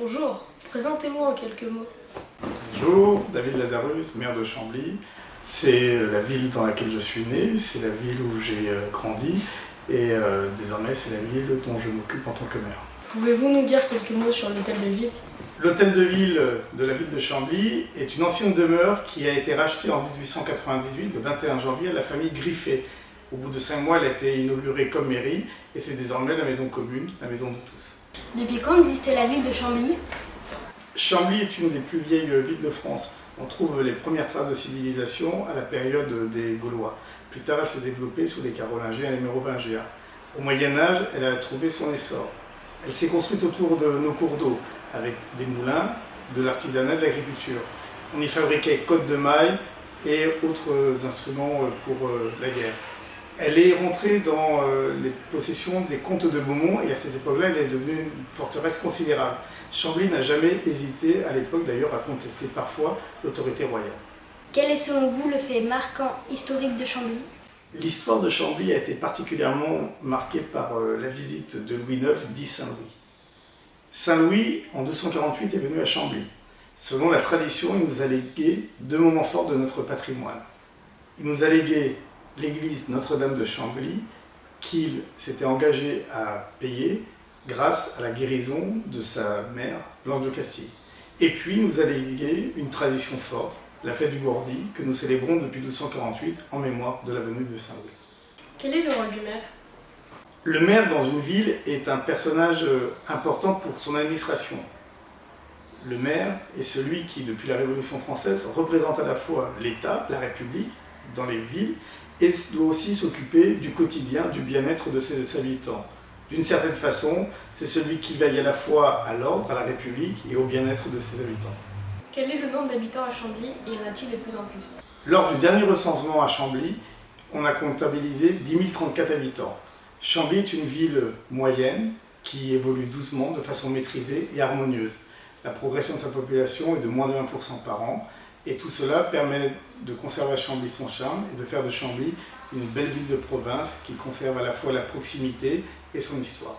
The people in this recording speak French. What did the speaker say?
Bonjour, présentez-vous en quelques mots. Bonjour, David Lazarus, maire de Chambly. C'est la ville dans laquelle je suis né, c'est la ville où j'ai grandi et désormais c'est la ville dont je m'occupe en tant que maire. Pouvez-vous nous dire quelques mots sur l'hôtel de ville? L'hôtel de ville de la ville de Chambly est une ancienne demeure qui a été rachetée en 1898, le 21 janvier, à la famille Griffet. Au bout de 5 mois, elle a été inaugurée comme mairie et c'est désormais la maison commune, la maison de tous. Depuis quand existe la ville de Chambly? Chambly est une des plus vieilles villes de France. On trouve les premières traces de civilisation à la période des Gaulois. Plus tard, elle s'est développée sous les Carolingiens et les Mérovingiens. Au Moyen-Âge, elle a trouvé son essor. Elle s'est construite autour de nos cours d'eau, avec des moulins, de l'artisanat et de l'agriculture. On y fabriquait côtes de mailles et autres instruments pour la guerre. Elle est rentrée dans les possessions des comtes de Beaumont et à cette époque-là, elle est devenue une forteresse considérable. Chambly n'a jamais hésité, à l'époque d'ailleurs, à contester parfois l'autorité royale. Quel est selon vous le fait marquant historique de Chambly? L'histoire de Chambly a été particulièrement marquée par la visite de Louis IX, dit Saint-Louis. Saint-Louis, en 1248, est venu à Chambly. Selon la tradition, il nous a légué deux moments forts de notre patrimoine. Il nous a légué l'église Notre-Dame de Chambly, qu'il s'était engagé à payer grâce à la guérison de sa mère, Blanche de Castille. Et puis, il nous a légué une tradition forte, la fête du Gourdi, que nous célébrons depuis 1248 en mémoire de la venue de Saint-Louis. Quel est le rôle du maire? Le maire dans une ville est un personnage important pour son administration. Le maire est celui qui, depuis la Révolution française, représente à la fois l'État, la République, dans les villes, et doit aussi s'occuper du quotidien, du bien-être de ses habitants. D'une certaine façon, c'est celui qui veille à la fois à l'ordre, à la République et au bien-être de ses habitants. Quel est le nombre d'habitants à Chambly et y en a-t-il de plus en plus? Lors du dernier recensement à Chambly, on a comptabilisé 10 034 habitants. Chambly est une ville moyenne qui évolue doucement, de façon maîtrisée et harmonieuse. La progression de sa population est de moins de 1% par an et tout cela permet de conserver à Chambly son charme et de faire de Chambly une belle ville de province qui conserve à la fois la proximité et son histoire.